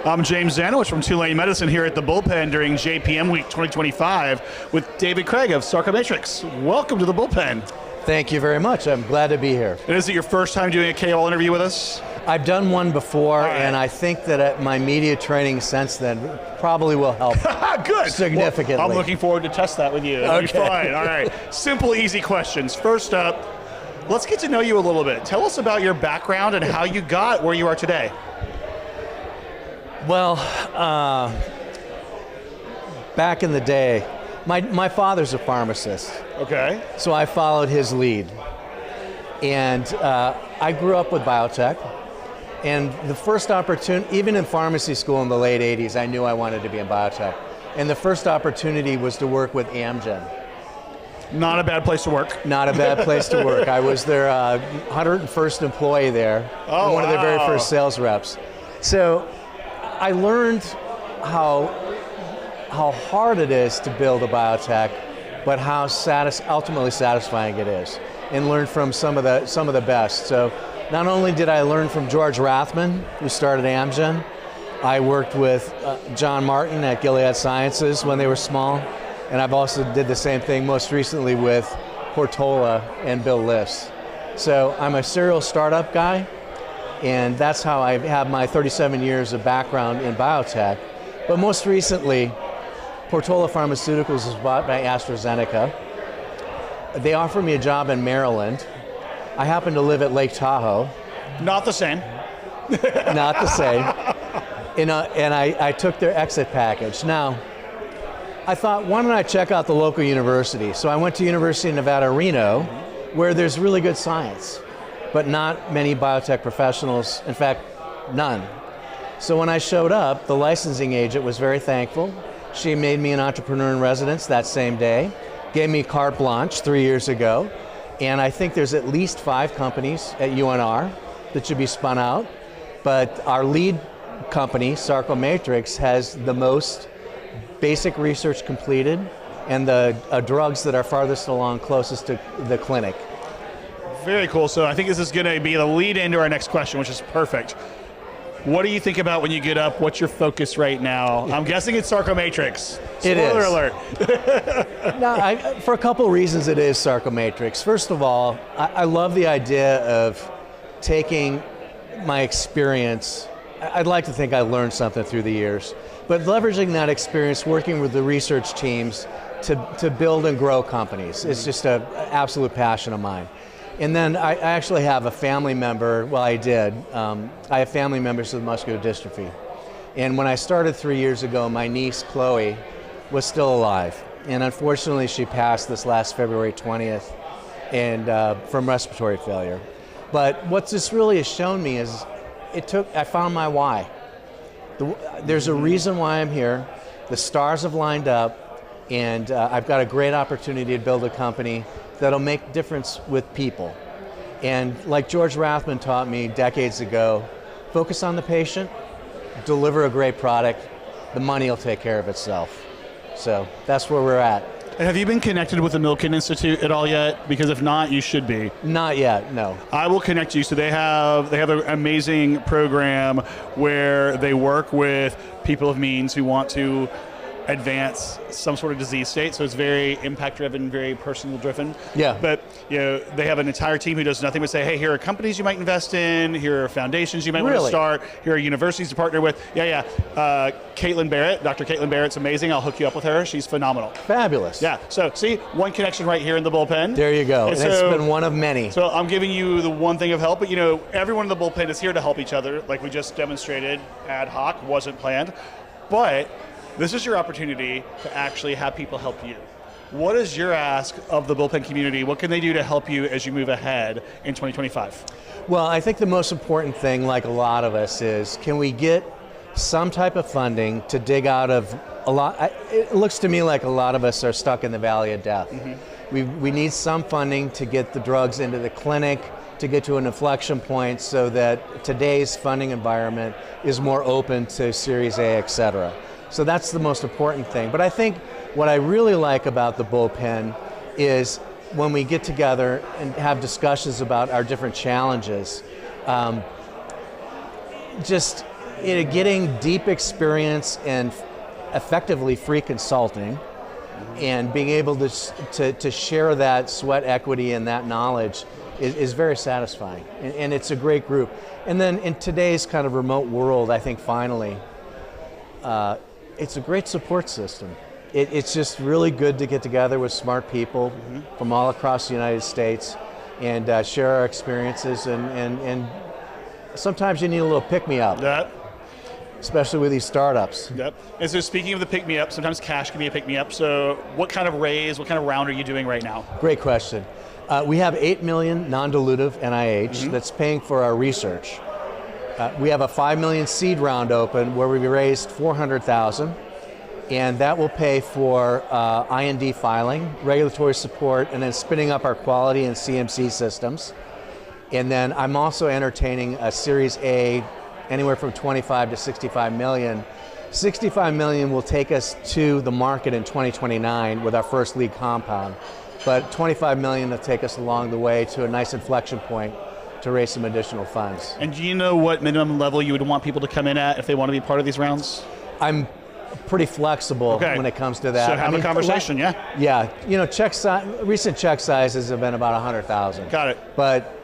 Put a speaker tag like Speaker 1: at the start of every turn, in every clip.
Speaker 1: I'm James Zanewicz from Tulane Medicine here at the Bullpen during JPM Week 2025 with David Craig of Sarcomatrix. Welcome to the Bullpen.
Speaker 2: Thank you very much. I'm glad to be here.
Speaker 1: And is it your first time doing a KOL interview with us?
Speaker 2: I've done one before,
Speaker 1: right.
Speaker 2: And I think that my media training since then probably will help
Speaker 1: Good.
Speaker 2: significantly.
Speaker 1: Well, I'm looking forward to test that with you. It'll be fine. All right. Simple, easy questions. First up, let's get to know you a little bit. Tell us about your background and how you got where you are today.
Speaker 2: Well, back in the day, my father's a pharmacist.
Speaker 1: Okay.
Speaker 2: So I followed his lead. And I grew up with biotech. And the first opportunity, even in pharmacy school in the late 80s, I knew I wanted to be in biotech. And the first opportunity was to work with Amgen.
Speaker 1: Not a bad place to work.
Speaker 2: Not a bad place to work. I was their 101st employee there,
Speaker 1: oh,
Speaker 2: one of their very first sales reps. So I learned how hard it is to build a biotech, but how ultimately satisfying it is, and learned from some of the best. So not only did I learn from George Rathman, who started Amgen, I worked with John Martin at Gilead Sciences when they were small, and I've also did the same thing most recently with Portola and Bill Liss. So I'm a serial startup guy, and that's how I have my 37 years of background in biotech. But most recently, Portola Pharmaceuticals was bought by AstraZeneca. They offered me a job in Maryland. I happen to live at Lake Tahoe.
Speaker 1: Not the same.
Speaker 2: Not the same. And I took their exit package. Now, I thought, why don't I check out the local university? So I went to University of Nevada, Reno, where there's really good science, but not many biotech professionals, in fact, none. So when I showed up, the licensing agent was very thankful. She made me an entrepreneur in residence that same day, gave me carte blanche 3 years ago, and I think there's at least 5 companies at UNR that should be spun out, but our lead company, Sarcomatrix, has the most basic research completed and the drugs that are farthest along closest to the clinic.
Speaker 1: Very cool. So I think this is going to be the lead into our next question, which is perfect. What do you think about when you get up? What's your focus right now? I'm guessing it's Sarcomatrix.
Speaker 2: It is.
Speaker 1: Spoiler alert.
Speaker 2: No, for a couple reasons it is Sarcomatrix. First of all, I love the idea of taking my experience. I'd like to think I learned something through the years, but leveraging that experience, working with the research teams to build and grow companies. It's just an absolute passion of mine. And then I actually have a family member, well I did, I have family members with muscular dystrophy. And when I started 3 years ago, my niece Chloe was still alive. And unfortunately she passed this last February 20th and from respiratory failure. But what this really has shown me is I found my why. There's a reason why I'm here. The stars have lined up, and I've got a great opportunity to build a company that'll make difference with people. And like George Rathman taught me decades ago, focus on the patient, deliver a great product, the money will take care of itself. So that's where we're at.
Speaker 1: Have you been connected with the Milken Institute at all yet? Because if not, you should be.
Speaker 2: Not yet, no.
Speaker 1: I will connect you. So they have an amazing program where they work with people of means who want to advance some sort of disease state. So it's very impact driven, very personal driven.
Speaker 2: Yeah.
Speaker 1: But they have an entire team who does nothing but say, hey, here are companies you might invest in, here are foundations you might want to start, here are universities to partner with. Caitlin Barrett, Dr. Caitlin Barrett's amazing. I'll hook you up with her. She's phenomenal.
Speaker 2: Fabulous.
Speaker 1: Yeah. So see, one connection right here in the Bullpen.
Speaker 2: There you go.
Speaker 1: And
Speaker 2: it's been one of many.
Speaker 1: So I'm giving you the one thing of help, but everyone in the Bullpen is here to help each other, like we just demonstrated, ad hoc, wasn't planned. But this is your opportunity to actually have people help you. What is your ask of the Bullpen community? What can they do to help you as you move ahead in 2025?
Speaker 2: Well, I think the most important thing, like a lot of us, is can we get some type of funding to dig out of a lot? It looks to me like a lot of us are stuck in the valley of death. Mm-hmm. We need some funding to get the drugs into the clinic, to get to an inflection point so that today's funding environment is more open to Series A, et cetera. So that's the most important thing. But I think what I really like about the Bullpen is when we get together and have discussions about our different challenges, just getting deep experience and effectively free consulting, and being able to share that sweat equity and that knowledge is very satisfying, and it's a great group. And then in today's kind of remote world, I think finally, it's a great support system. It's just really good to get together with smart people from all across the United States and share our experiences, and sometimes you need a little pick-me-up. Especially with these startups.
Speaker 1: Yep. And so speaking of the pick-me-up, sometimes cash can be a pick-me-up. So what kind of raise, what kind of round are you doing right now?
Speaker 2: Great question. We have 8 million non-dilutive NIH that's paying for our research. We have a 5 million seed round open where we raised 400,000, and that will pay for IND filing, regulatory support, and then spinning up our quality and CMC systems. And then I'm also entertaining a Series A, anywhere from 25 to 65 million. 65 million will take us to the market in 2029 with our first lead compound, but 25 million will take us along the way to a nice inflection point to raise some additional funds.
Speaker 1: And do you know what minimum level you would want people to come in at if they want to be part of these rounds?
Speaker 2: I'm pretty flexible when it comes to that.
Speaker 1: So have a conversation, yeah?
Speaker 2: Yeah, you know, recent check sizes have been about 100,000.
Speaker 1: Got it.
Speaker 2: But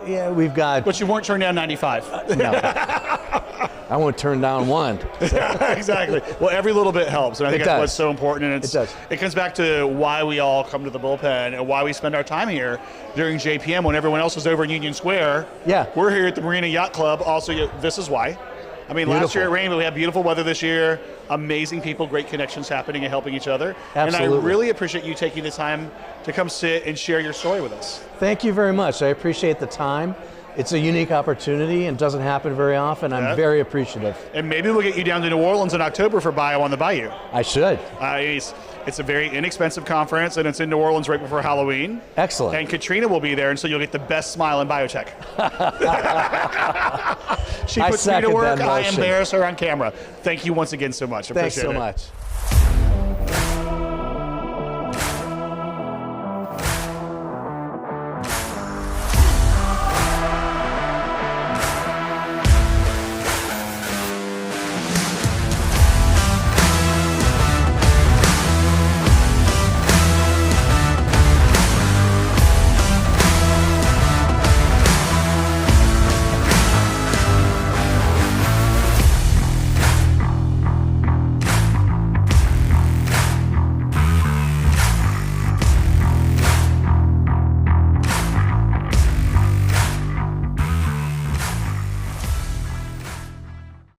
Speaker 2: yeah, we've got...
Speaker 1: But you weren't turning down 95.
Speaker 2: No. I won't turn down one.
Speaker 1: Yeah, exactly. Well, every little bit helps, and I think that's what's so important. And
Speaker 2: it does.
Speaker 1: It comes back to why we all come to the Bullpen and why we spend our time here during JPM when everyone else is over in Union Square.
Speaker 2: Yeah.
Speaker 1: We're here at the Marina Yacht Club. Also, this is why. I mean, last year it rained, but we had beautiful weather this year. Amazing people, great connections happening and helping each other.
Speaker 2: Absolutely.
Speaker 1: And I really appreciate you taking the time to come sit and share your story with us.
Speaker 2: Thank you very much. I appreciate the time. It's a unique opportunity and doesn't happen very often. I'm very appreciative.
Speaker 1: And maybe we'll get you down to New Orleans in October for Bio on the Bayou.
Speaker 2: I should.
Speaker 1: It's a very inexpensive conference, and it's in New Orleans right before Halloween.
Speaker 2: Excellent.
Speaker 1: And Katrina will be there, and so you'll get the best smile in biotech. She puts me to work. I embarrass her on camera. Thank you once again so much.
Speaker 2: Thanks so much.